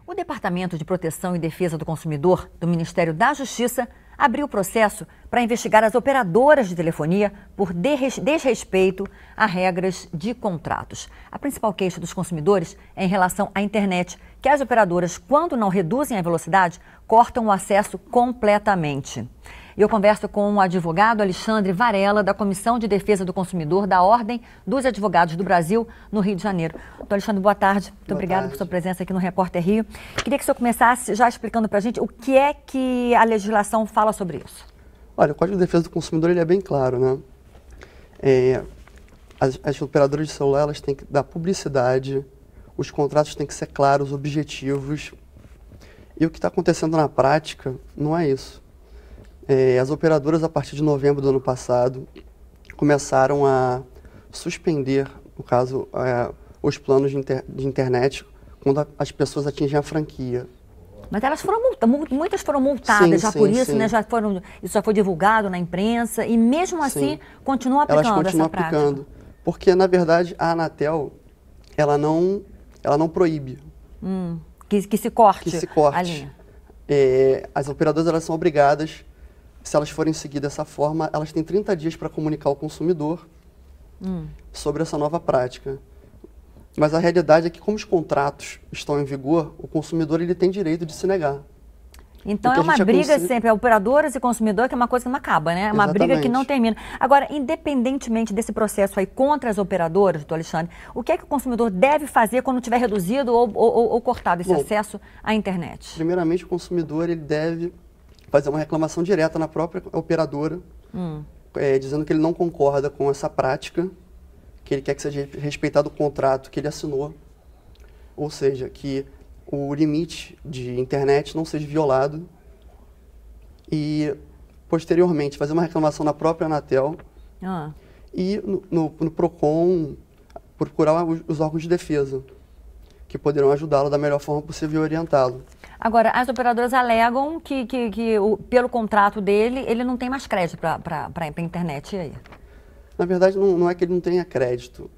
O Departamento de Proteção e Defesa do Consumidor do Ministério da Justiça abriu processo para investigar as operadoras de telefonia por desrespeito a regras de contratos. A principal queixa dos consumidores é em relação à internet, que as operadoras, quando não reduzem a velocidade, cortam o acesso completamente. Eu converso com o advogado Alexandre Varela, da Comissão de Defesa do Consumidor da Ordem dos Advogados do Brasil, no Rio de Janeiro. Doutor Alexandre, boa tarde. Muito obrigada por sua presença aqui no Repórter Rio. Queria que o senhor começasse já explicando para a gente o que é que a legislação fala sobre isso. Olha, o Código de Defesa do Consumidor ele é bem claro, né? As operadoras de celular elas têm que dar publicidade, os contratos têm que ser claros, objetivos. E o que está acontecendo na prática não é isso. As operadoras, a partir de novembro do ano passado, começaram a suspender, no caso, os planos de internet quando as pessoas atingem a franquia. Mas elas foram muitas foram multadas por isso, sim. Né? Isso já foi divulgado na imprensa e mesmo assim continua aplicando elas continuam essa prática. Aplicando, porque na verdade a Anatel ela não proíbe que se corte a linha. As operadoras elas são obrigadas, se elas forem seguir dessa forma, elas têm 30 dias para comunicar ao consumidor sobre essa nova prática. Mas a realidade é que, como os contratos estão em vigor, o consumidor ele tem direito de se negar. Então é uma briga sempre, operadoras e consumidor, que é uma coisa que não acaba, né? É uma briga que não termina. Agora, independentemente desse processo aí contra as operadoras, doutor Alexandre, o que é que o consumidor deve fazer quando tiver reduzido ou cortado esse acesso à internet? Primeiramente, o consumidor ele deve fazer uma reclamação direta na própria operadora, dizendo que ele não concorda com essa prática, que ele quer que seja respeitado o contrato que ele assinou, ou seja, que o limite de internet não seja violado e, posteriormente, fazer uma reclamação na própria Anatel e no PROCON procurar os órgãos de defesa, que poderão ajudá-lo da melhor forma possível e orientá-lo. Agora, as operadoras alegam que pelo contrato dele, ele não tem mais crédito para a internet, e aí? Na verdade, não é que ele não tenha crédito.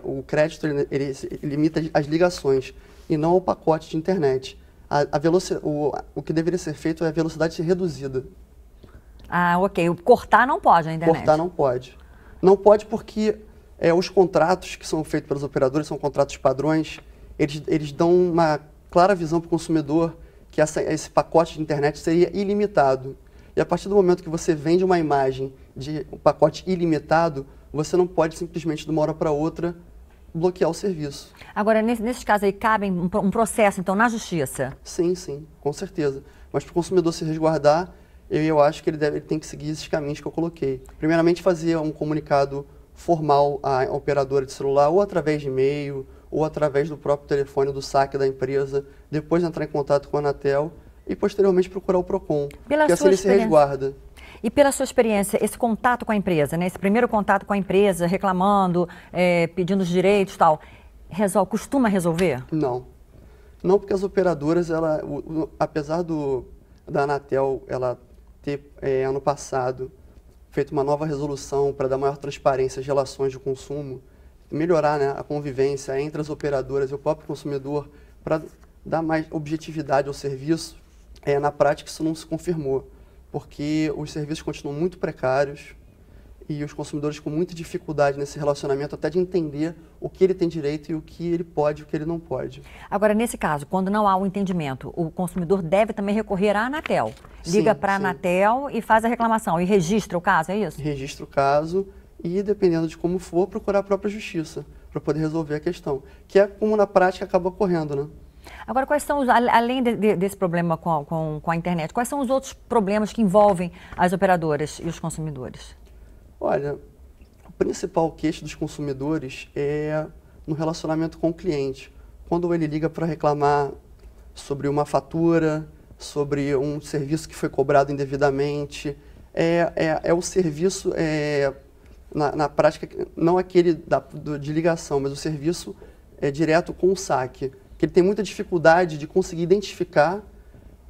O crédito ele limita as ligações e não o pacote de internet. O que deveria ser feito é a velocidade ser reduzida. Ah, ok. Cortar não pode a internet. Cortar não pode. Não pode porque os contratos que são feitos pelos operadores são contratos padrões. Eles dão uma clara visão para o consumidor que esse pacote de internet seria ilimitado. E a partir do momento que você vende uma imagem de um pacote ilimitado, você não pode simplesmente, de uma hora para outra, bloquear o serviço. Agora, nesses casos aí, cabe um processo, então, na justiça? Sim, com certeza. Mas para o consumidor se resguardar, eu acho que ele tem que seguir esses caminhos que eu coloquei. Primeiramente, fazer um comunicado formal à operadora de celular, ou através de e-mail, ou através do próprio telefone do saque da empresa, depois entrar em contato com a Anatel e, posteriormente, procurar o PROCON, porque assim ele se resguarda. E pela sua experiência, esse contato com a empresa, né, esse primeiro contato com a empresa, reclamando, pedindo os direitos e tal, costuma resolver? Não, porque as operadoras, apesar da Anatel ela ter, ano passado, feito uma nova resolução para dar maior transparência às relações de consumo, melhorar, né, a convivência entre as operadoras e o próprio consumidor, para dar mais objetividade ao serviço, na prática isso não se confirmou, porque os serviços continuam muito precários e os consumidores com muita dificuldade nesse relacionamento, até de entender o que ele tem direito e o que ele pode e o que ele não pode. Agora, nesse caso, quando não há o entendimento, o consumidor deve também recorrer à Anatel. Liga para a Anatel e faz a reclamação e registra o caso, é isso? Registra o caso e, dependendo de como for, procurar a própria justiça para poder resolver a questão, que é como na prática acaba ocorrendo, né? Agora, quais são, além desse problema com a internet, quais são os outros problemas que envolvem as operadoras e os consumidores? Olha, o principal queixo dos consumidores é no relacionamento com o cliente. Quando ele liga para reclamar sobre uma fatura, sobre um serviço que foi cobrado indevidamente, o serviço, na prática, não aquele de ligação, mas o serviço direto com o saque, que ele tem muita dificuldade de conseguir identificar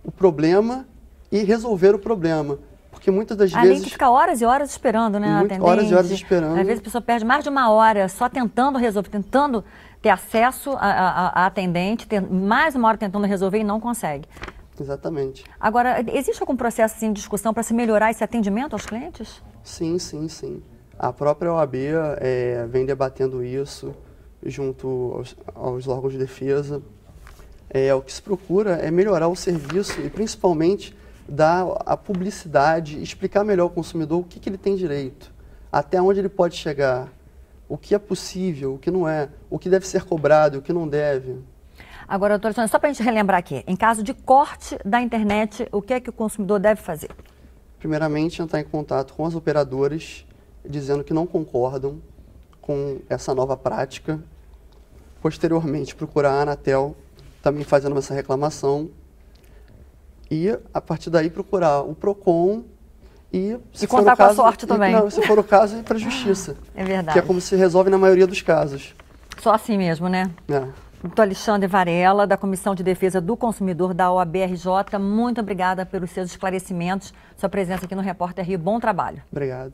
o problema e resolver o problema. Porque muitas das vezes... Além de ficar horas e horas esperando, né? Horas e horas esperando. Às vezes a pessoa perde mais de uma hora só tentando resolver, tentando ter acesso a atendente, ter mais uma hora tentando resolver e não consegue. Exatamente. Agora, existe algum processo assim, de discussão para se melhorar esse atendimento aos clientes? Sim, sim, sim. A própria OAB vem debatendo isso junto aos órgãos de defesa. O que se procura é melhorar o serviço e, principalmente, dar a publicidade, explicar melhor ao consumidor o que ele tem direito, até onde ele pode chegar, o que é possível, o que não é, o que deve ser cobrado, o que não deve. Agora, doutora Sônia, só para a gente relembrar aqui, em caso de corte da internet, o que é que o consumidor deve fazer? Primeiramente, entrar em contato com as operadoras, dizendo que não concordam com essa nova prática. Posteriormente, procurar a Anatel, também fazendo essa reclamação. E, a partir daí, procurar o PROCON e contar com a sorte também. Não, se for o caso, ir para a Justiça. É verdade. Que é como se resolve na maioria dos casos. Só assim mesmo, né? Doutor Alexandre Varela, da Comissão de Defesa do Consumidor da OAB-RJ, muito obrigada pelos seus esclarecimentos, sua presença aqui no Repórter Rio. Bom trabalho. Obrigado.